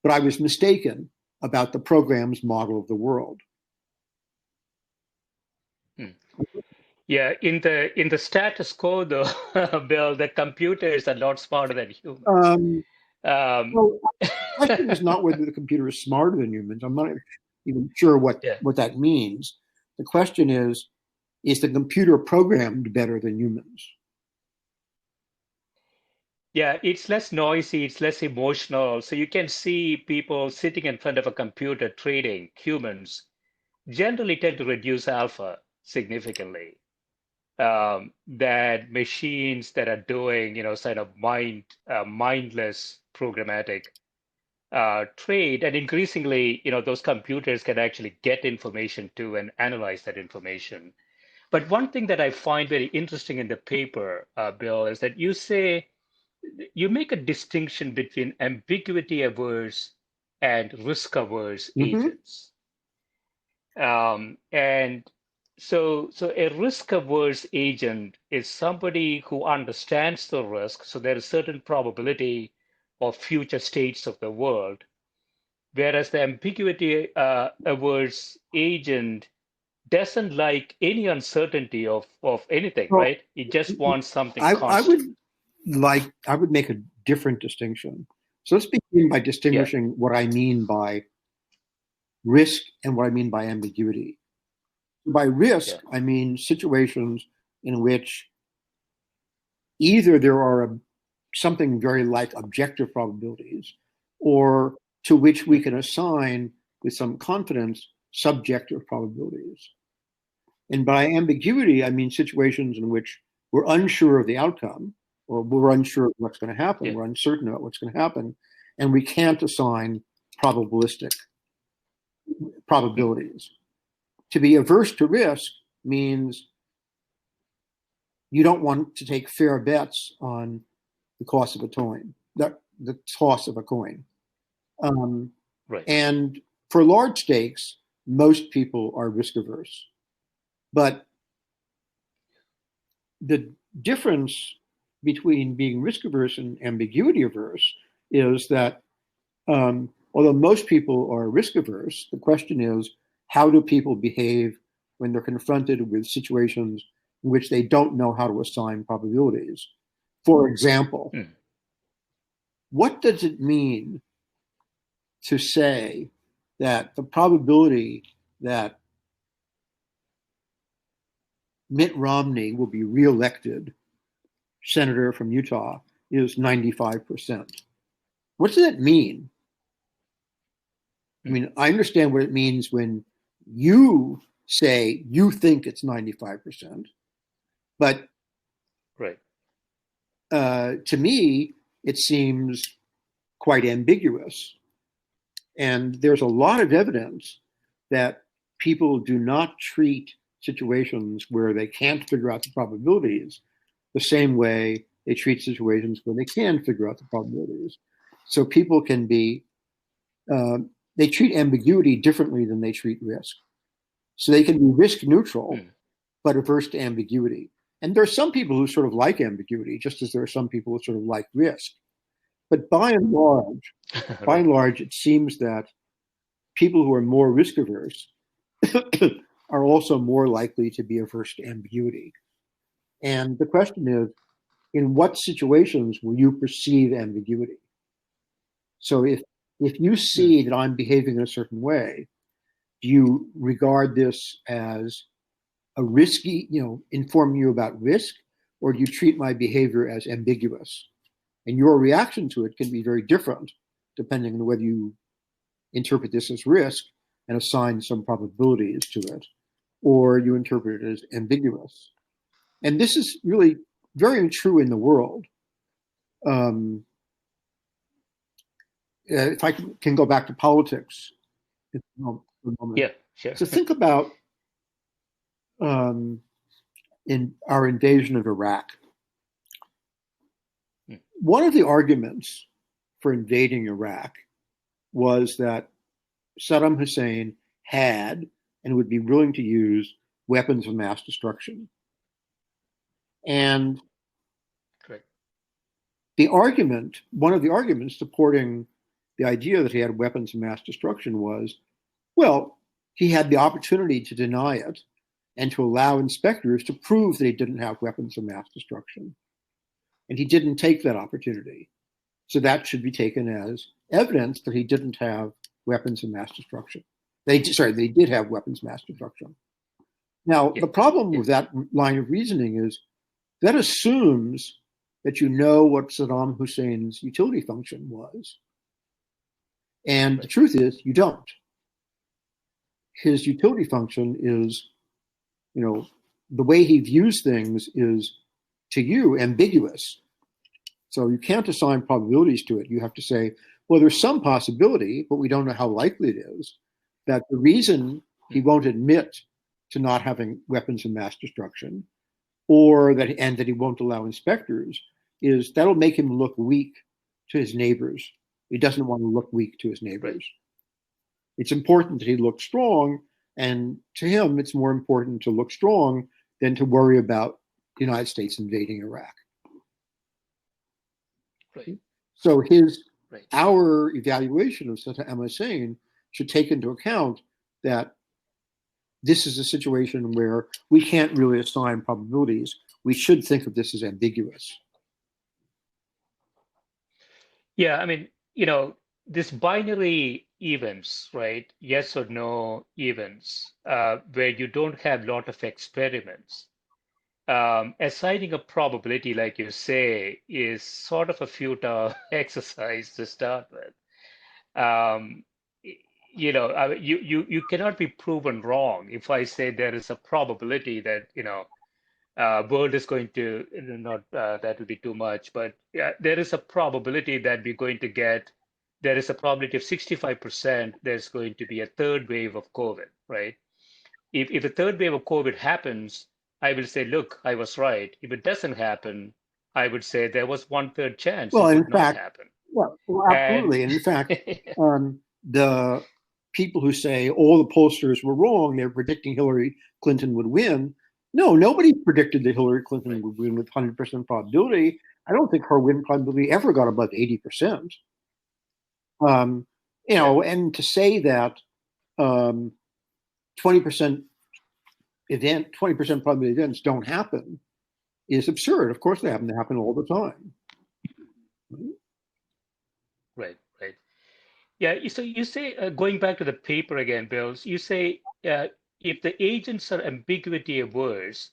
But I was mistaken about the program's model of the world. Yeah, in the status quo, though, Bill, the computers are not smarter than humans. Well, the question is not whether the computer is smarter than humans. I'm not even sure what that means. The question is the computer programmed better than humans? Yeah, it's less noisy, it's less emotional. So you can see people sitting in front of a computer trading, humans, generally tend to reduce alpha significantly. that machines that are doing, sort of mindless programmatic trade, and increasingly, those computers can actually get information too and analyze that information. But one thing that I find very interesting in the paper, Bill, is that you make a distinction between ambiguity averse and risk averse Mm-hmm. agents. And so a risk averse agent is somebody who understands the risk. So there is certain probability of future states of the world, whereas the ambiguity averse agent doesn't like any uncertainty of anything, Well, right? It just wants something I constant. would make a different distinction. So let's begin by Yeah, distinguishing what I mean by risk and what I mean by ambiguity. By risk, yeah, I mean situations in which either there are something very like objective probabilities, or to which we can assign with some confidence subjective probabilities. And by ambiguity, I mean situations in which we're unsure of the outcome, or we're unsure of what's going to happen, yeah, we're uncertain about what's going to happen, and we can't assign probabilistic mm, probabilities. To be averse to risk means you don't want to take fair bets on the cost of a coin, the toss of a coin. Um, right, and for large stakes, most people are risk averse. But the difference between being risk averse and ambiguity averse is that although most people are risk averse, the question is, how do people behave when they're confronted with situations in which they don't know how to assign probabilities? For example, mm, what does it mean to say that the probability that Mitt Romney will be reelected senator from Utah is 95%? What does that mean? I mm, mean, I understand what it means when you say you think it's 95%, but right, to me, it seems quite ambiguous. And there's a lot of evidence that people do not treat situations where they can't figure out the probabilities the same way they treat situations where they can figure out the probabilities. So people can be, uh, they treat ambiguity differently than they treat risk. So they can be risk neutral, mm, but averse to ambiguity. And there are some people who sort of like ambiguity, just as there are some people who sort of like risk. But by right, and large, it seems that people who are more risk averse are also more likely to be averse to ambiguity. And the question is, in what situations will you perceive ambiguity? So if you mm, see that I'm behaving in a certain way, do you regard this as a risky, informing you about risk, or do you treat my behavior as ambiguous? And your reaction to it can be very different depending on whether you interpret this as risk and assign some probabilities to it, or you interpret it as ambiguous. And this is really very true in the world. Um, if I can go back to politics for a moment. yeah, sure, So think about um, in our invasion of Iraq. mm, One of the arguments for invading Iraq was that Saddam Hussein had and would be willing to use weapons of mass destruction. And correct, one of the arguments supporting the idea that he had weapons of mass destruction was, well, he had the opportunity to deny it and to allow inspectors to prove that he didn't have weapons of mass destruction. And he didn't take that opportunity. So that should be taken as evidence that he didn't have weapons of mass destruction. They did have weapons of mass destruction. Now, yeah, the problem yeah, with that line of reasoning is that assumes that you know what Saddam Hussein's utility function was. And the right, truth is, you don't. His utility function is, you know, the way he views things is, to you, ambiguous. So you can't assign probabilities to it. You have to say, well, there's some possibility, but we don't know how likely it is, that the reason he won't admit to not having weapons of mass destruction, or that he won't allow inspectors, is that'll make him look weak to his neighbors. He doesn't want to look weak to his neighbors. Right. It's important that he looks strong, and to him, it's more important to look strong than to worry about the United States invading Iraq. Right. So Right. our evaluation of Saddam Hussein should take into account that this is a situation where we can't really assign probabilities. We should think of this as ambiguous. Yeah, I mean, you know, this binary events, right? Yes or no events, where you don't have a lot of experiments. Assigning a probability, like you say, is sort of a futile exercise to start with. Um, you know, you cannot be proven wrong if I say there is a probability that, you know, world is going to, not that will be too much, but yeah, there is a probability that we're going to get, there is a probability of 65% there's going to be a third wave of COVID, right? If a third wave of COVID happens, I will say, look, I was right. If it doesn't happen, I would say there was 1/3 chance Well, it in would not fact, happen. well, And absolutely. And in fact, the people who say all the pollsters were wrong, they're predicting Hillary Clinton would win. No, nobody predicted that Hillary Clinton right, would win with 100% probability. I don't think her win probability ever got above 80%. You yeah, know, and to say that 20% 20% probability events don't happen is absurd. Of course, they happen. They happen all the time. right, right. Yeah, so you say, going back to the paper again, Bill, you say if the agents are ambiguity averse,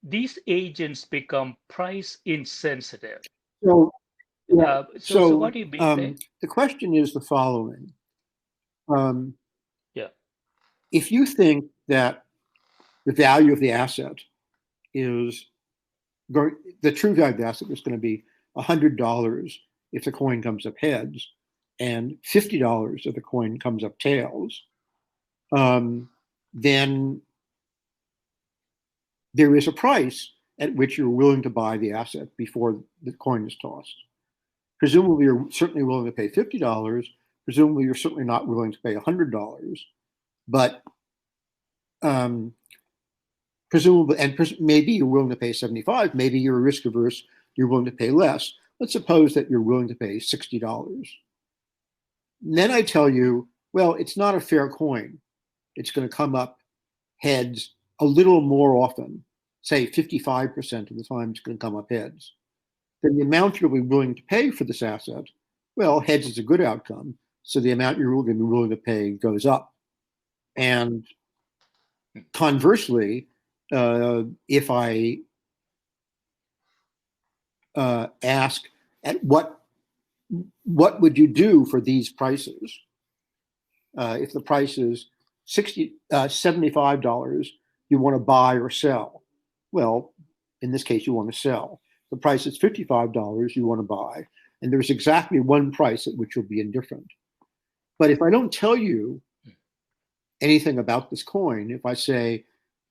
these agents become price insensitive. So, yeah. So what do you mean there? The question is the following. Yeah, If you think that the value of the asset is going, the true value of the asset is going to be $100 if the coin comes up heads, and $50 if the coin comes up tails, then there is a price at which you're willing to buy the asset before the coin is tossed. Presumably, you're certainly willing to pay $50. Presumably, you're certainly not willing to pay $100. But presumably, and maybe you're willing to pay 75. Maybe you're risk averse. You're willing to pay less. Let's suppose that you're willing to pay $60. And then I tell you, well, it's not a fair coin. It's going to come up heads a little more often. Say 55% of the time it's going to come up heads. Then the amount you'll be willing to pay for this asset, well, heads is a good outcome. So the amount you're going to be willing to pay goes up. And conversely, if I ask at what would you do for these prices? If the price is $75, you want to buy or sell. Well, in this case, you want to sell. The price is $55, you want to buy. And there's exactly one price at which you'll be indifferent. But if I don't tell you anything about this coin, if I say,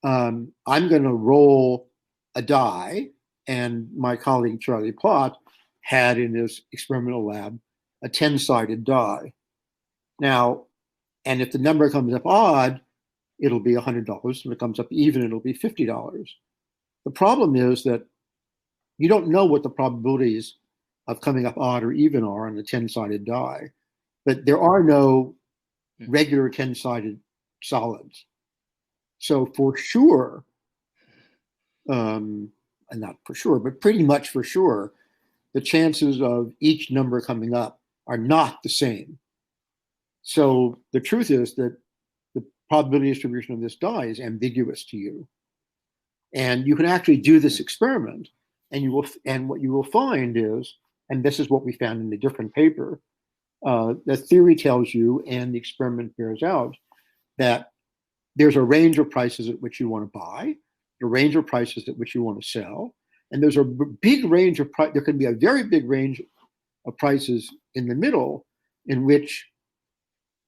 I'm going to roll a die, and my colleague Charlie Plott had in his experimental lab a 10-sided die. Now, and if the number comes up odd, it'll be $100. If it comes up even, it'll be $50. The problem is that you don't know what the probabilities of coming up odd or even are on a 10-sided die, but there are no regular 10-sided solids. So for sure, and not for sure, but pretty much for sure, the chances of each number coming up are not the same. So the truth is that the probability distribution of this die is ambiguous to you. And you can actually do this experiment, and what you will find is, and this is what we found in a different paper, the theory tells you, and the experiment bears out, that there's a range of prices at which you want to buy. a range of prices at which you want to sell, and there's a big range of there can be a very big range of prices in the middle, in which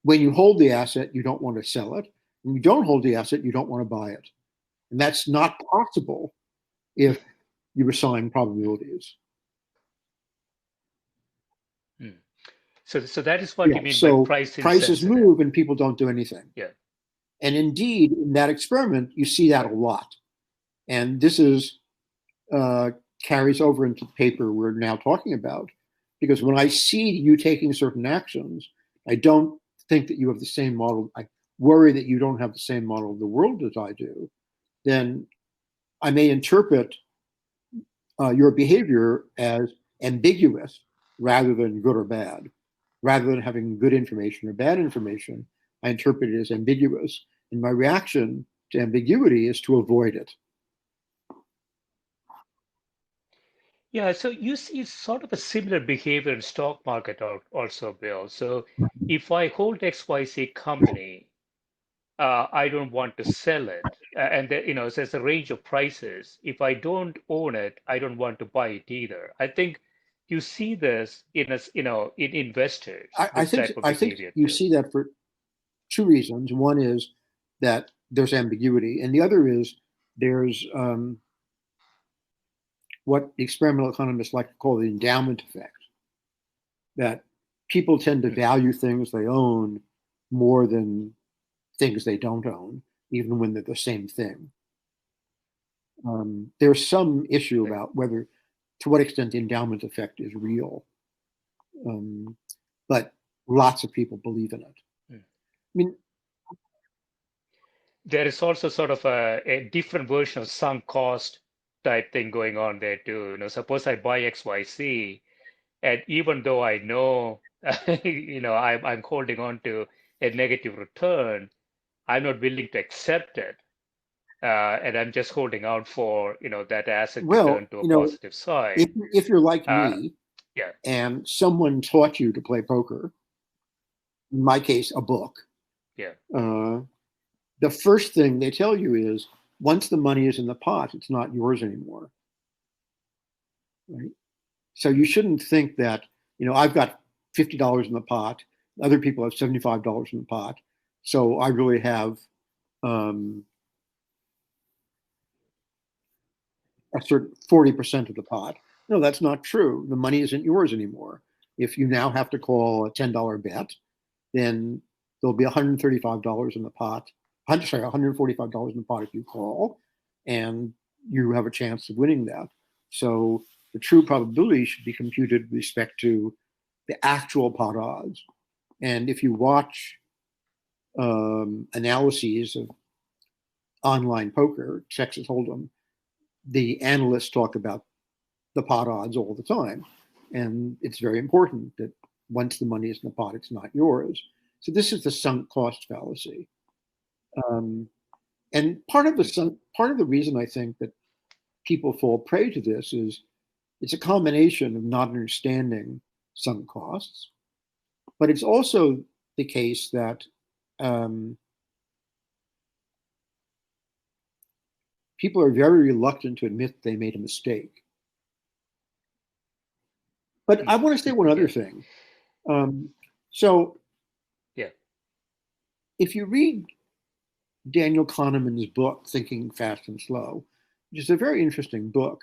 when you hold the asset, you don't want to sell it. When you don't hold the asset, you don't want to buy it. And that's not possible if you assign probabilities. So that is what you mean by price insensitive. Prices move and people don't do anything. Yeah. And indeed, in that experiment, you see that a lot. And this is carries over into the paper we're now talking about, because when I see you taking certain actions, I don't think that you have the same model. I worry that you don't have the same model of the world as I do. Then I may interpret your behavior as ambiguous rather than good or bad. Rather than having good information or bad information, I interpret it as ambiguous. And my reaction to ambiguity is to avoid it. Yeah, so you see sort of a similar behavior in stock market also, Bill. So if I hold XYZ company, I don't want to sell it. And there, there's a range of prices. If I don't own it, I don't want to buy it either. I think you see this in investors. I think you see that for two reasons. One is that there's ambiguity, and the other is there's what the experimental economists like to call the endowment effect. That people tend to value things they own more than things they don't own, even when they're the same thing. There's some issue about to what extent the endowment effect is real, but lots of people believe in it. I mean, there is also sort of a different version of sunk cost type thing going on there too. Suppose I buy XYZ, and even though I know, I'm holding on to a negative return, I'm not willing to accept it. And I'm just holding out for, that asset to turn to a positive side. If you're like me, yeah, and someone taught you to play poker, in my case, a book, yeah, the first thing they tell you is, once the money is in the pot, it's not yours anymore. Right? So you shouldn't think that, I've got $50 in the pot, other people have $75 in the pot, so I really have a certain 40% of the pot. No, that's not true. The money isn't yours anymore. If you now have to call a $10 bet, then there'll be $135 in the pot. $145 in the pot if you call, and you have a chance of winning that. So the true probability should be computed with respect to the actual pot odds. And if you watch analyses of online poker, Texas Hold'em, the analysts talk about the pot odds all the time. And it's very important that once the money is in the pot, it's not yours. So this is the sunk cost fallacy. And part of the reason I think that people fall prey to this is it's a combination of not understanding sunk costs, but it's also the case that people are very reluctant to admit they made a mistake. But I want to say one other thing. So, if you read Daniel Kahneman's book, Thinking Fast and Slow, which is a very interesting book,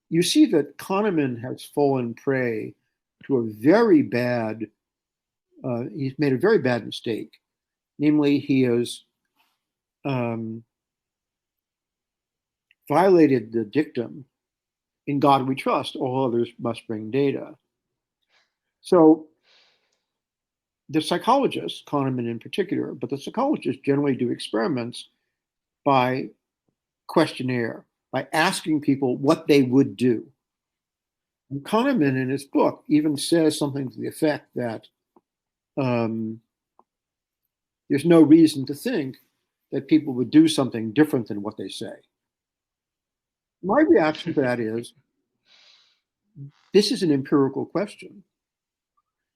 you see that Kahneman has fallen prey to a very bad, he's made a very bad mistake. Namely, he has violated the dictum, in God we trust, all others must bring data. So the psychologists, Kahneman in particular, but the psychologists generally do experiments by questionnaire, by asking people what they would do. And Kahneman in his book even says something to the effect that there's no reason to think that people would do something different than what they say. My reaction to that is, this is an empirical question.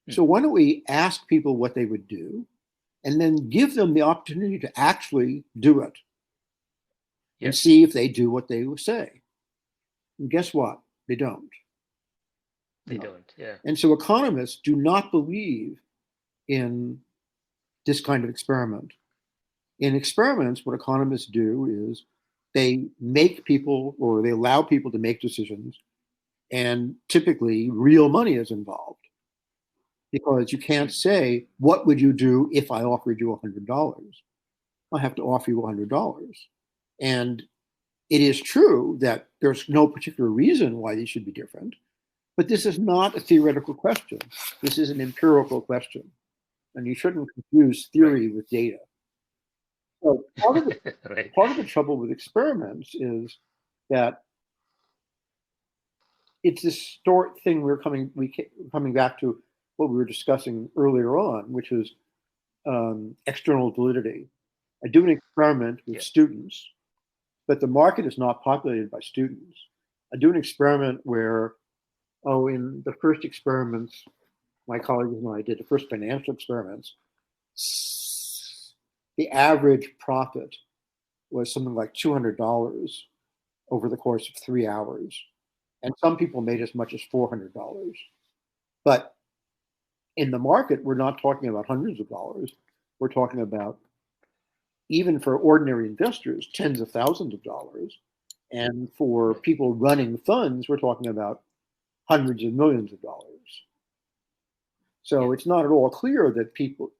So why don't we ask people what they would do and then give them the opportunity to actually do it? and see if they do what they say. And guess what? They don't. They don't, yeah. And so economists do not believe in this kind of experiment. In experiments, what economists do is they make people, or they allow people to make decisions, and typically real money is involved. Because you can't say, what would you do if I offered you $100? I have to offer you $100. And it is true that there's no particular reason why these should be different, but this is not a theoretical question. This is an empirical question. And you shouldn't confuse theory with data. So part of the trouble with experiments is that it's this thing we're coming back to what we were discussing earlier on, which is external validity. I do an experiment with students, but the market is not populated by students. I do an experiment where, in the first experiments, my colleagues and I did the first financial experiments, the average profit was something like $200 over the course of 3 hours. And some people made as much as $400. But in the market, we're not talking about hundreds of dollars. We're talking about, even for ordinary investors, tens of thousands of dollars. And for people running funds, we're talking about hundreds of millions of dollars. So it's not at all clear that people,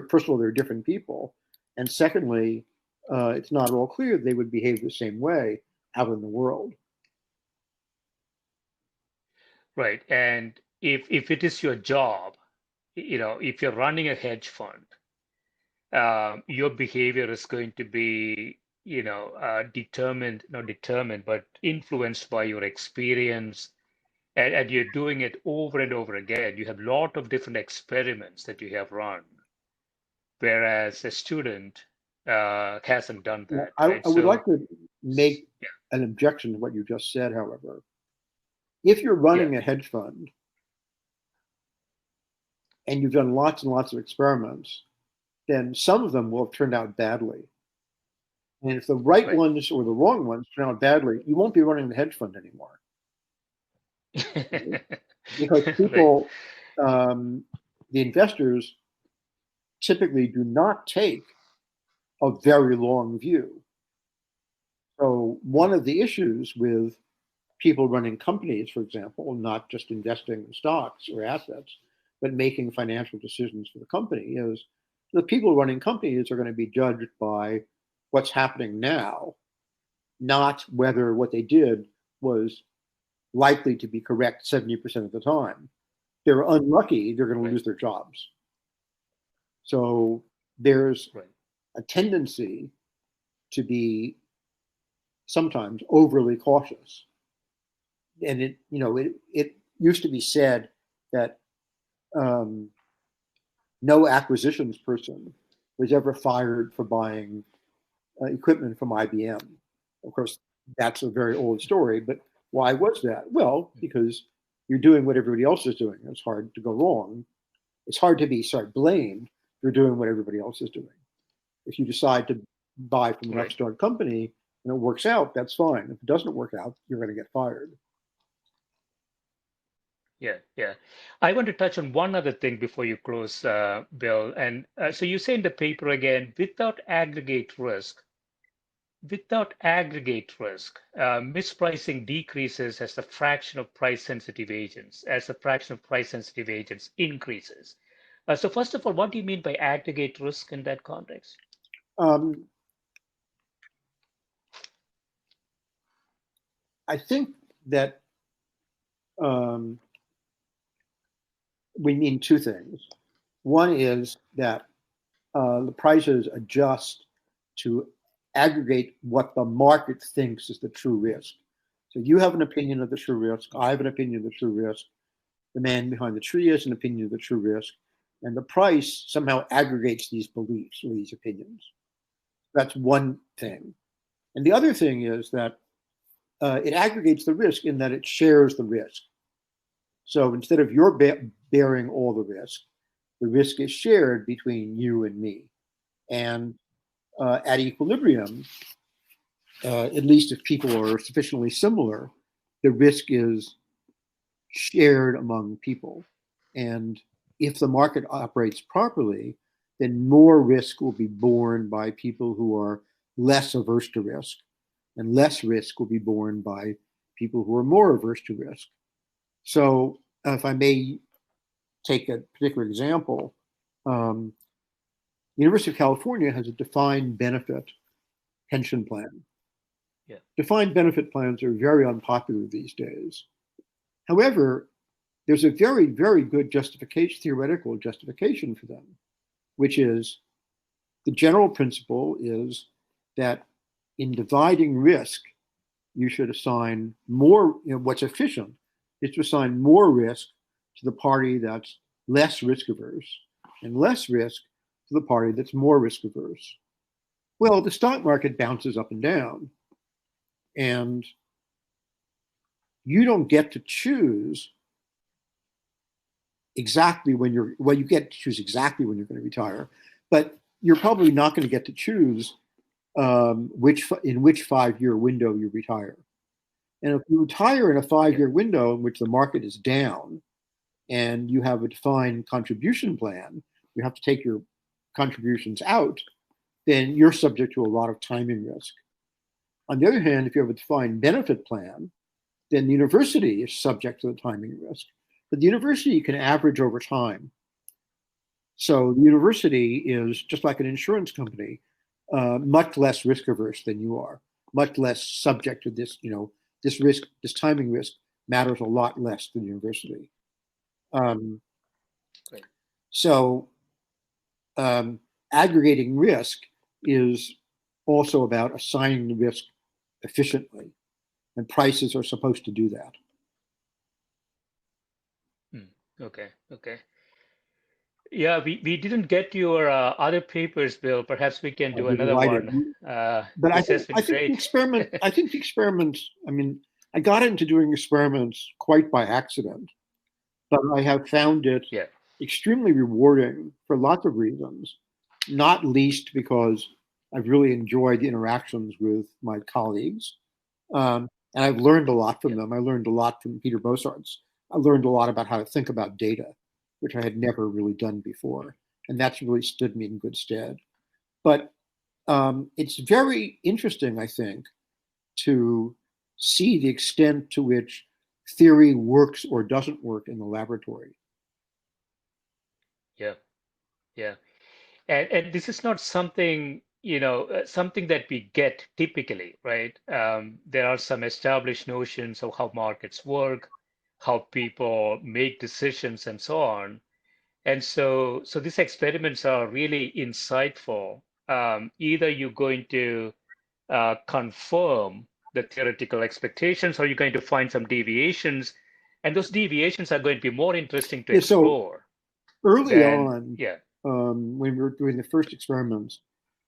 first of all, they're different people. And secondly, it's not at all clear they would behave the same way out in the world. Right. And if it is your job, if you're running a hedge fund, your behavior is going to be, not determined, but influenced by your experience. And you're doing it over and over again. You have a lot of different experiments that you have run, whereas a student hasn't done that. I would like to make an objection to what you just said, however. If you're running a hedge fund and you've done lots and lots of experiments, then some of them will have turned out badly. And if the right ones or the wrong ones turn out badly, you won't be running the hedge fund anymore. Because people, the investors, typically do not take a very long view. So one of the issues with people running companies, for example, not just investing in stocks or assets, but making financial decisions for the company, is the people running companies are going to be judged by what's happening now, not whether what they did was likely to be correct 70% of the time. If they're unlucky, they're going to lose their jobs. So there's a tendency to be sometimes overly cautious. And it used to be said that no acquisitions person was ever fired for buying equipment from IBM. Of course, that's a very old story, but why was that? Well, because you're doing what everybody else is doing. It's hard to go wrong. It's hard to be blamed for doing what everybody else is doing. If you decide to buy from an upstart company and it works out, that's fine. If it doesn't work out, you're going to get fired. Yeah. I want to touch on one other thing before you close, Bill. And so you say in the paper again, without aggregate risk, mispricing decreases as the fraction of price-sensitive agents, increases. So first of all, what do you mean by aggregate risk in that context? I think that we mean two things. One is that the prices adjust to aggregate what the market thinks is the true risk. So you have an opinion of the true risk. I have an opinion of the true risk. The man behind the tree has an opinion of the true risk. And the price somehow aggregates these beliefs or these opinions. That's one thing. And the other thing is that it aggregates the risk in that it shares the risk. So instead of you're bearing all the risk is shared between you and me. And at equilibrium, at least if people are sufficiently similar, the risk is shared among people. And if the market operates properly, then more risk will be borne by people who are less averse to risk, and less risk will be borne by people who are more averse to risk. So if I may take a particular example, University of California has a defined benefit pension plan. Yeah. Defined benefit plans are very unpopular these days. However, there's a very, very good justification, theoretical justification for them, which is the general principle is that in dividing risk, you should assign more, what's efficient is to assign more risk to the party that's less risk averse and less risk to the party that's more risk averse. Well, the stock market bounces up and down, and you don't get to choose exactly when you're, well, you get to choose exactly when you're going to retire, but you're probably not going to get to choose in which 5-year window you retire. And if you retire in a 5-year window in which the market is down and you have a defined contribution plan, you have to take your contributions out, then you're subject to a lot of timing risk. On the other hand, if you have a defined benefit plan, then the university is subject to the timing risk. But the university can average over time. So the university is just like an insurance company, much less risk averse than you are, much less subject to this, this risk, this timing risk matters a lot less than the university. Right. So aggregating risk is also about assigning the risk efficiently, and prices are supposed to do that. Okay. Yeah, we didn't get your other papers, Bill. Perhaps we can do another one. But I This think, has been great. the experiments, I mean, I got into doing experiments quite by accident, but I have found it extremely rewarding for lots of reasons, not least because I've really enjoyed the interactions with my colleagues. And I've learned a lot from them. I learned a lot from Peter Bossarts. I learned a lot about how to think about data, which I had never really done before. And that's really stood me in good stead. But it's very interesting, I think, to see the extent to which theory works or doesn't work in the laboratory. Yeah. And this is not something, something that we get typically, right? There are some established notions of how markets work, how people make decisions, and so on. And so these experiments are really insightful. Either you're going to confirm the theoretical expectations, or you're going to find some deviations, and those deviations are going to be more interesting to explore. Early on, when we were doing the first experiments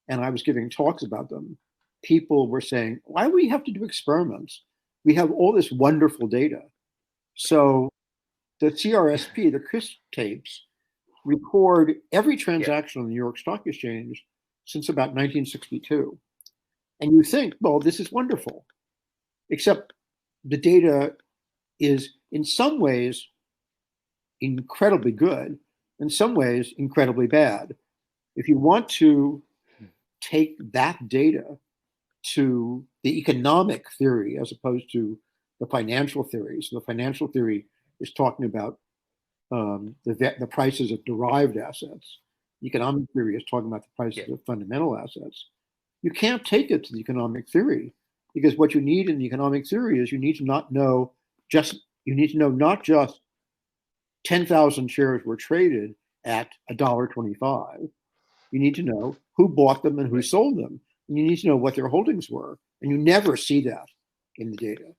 and I was giving talks about them, people were saying, why do we have to do experiments? We have all this wonderful data. So the CRSP, the CRISP tapes, record every transaction on the New York Stock Exchange since about 1962. And you think, well, this is wonderful, except the data is in some ways incredibly good, in some ways incredibly bad. If you want to take that data to the economic theory as opposed to the financial theory, so the financial theory is talking about the prices of derived assets. Economic theory is talking about the prices of fundamental assets. You can't take it to the economic theory, because what you need in the economic theory is you need to know not just 10,000 shares were traded at $1.25. You need to know who bought them and who sold them. And you need to know what their holdings were. And you never see that in the data.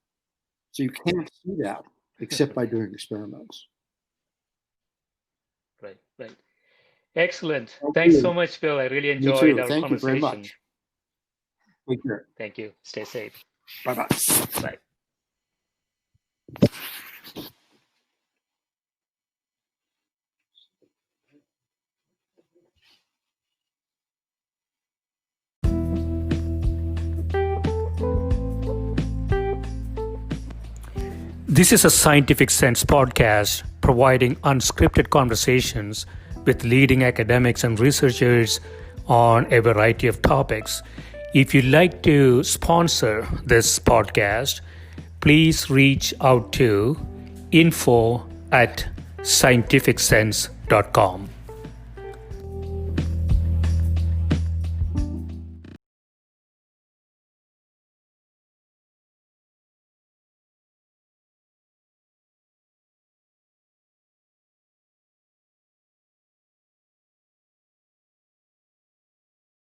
So you can't see that except by doing experiments. Right. Excellent. Thanks so much, Bill. I really enjoyed our conversation. Thank you very much. Take care. Thank you. Stay safe. Bye-bye. Bye. This is a Scientific Sense podcast providing unscripted conversations with leading academics and researchers on a variety of topics. If you'd like to sponsor this podcast, please reach out to info@scientificsense.com.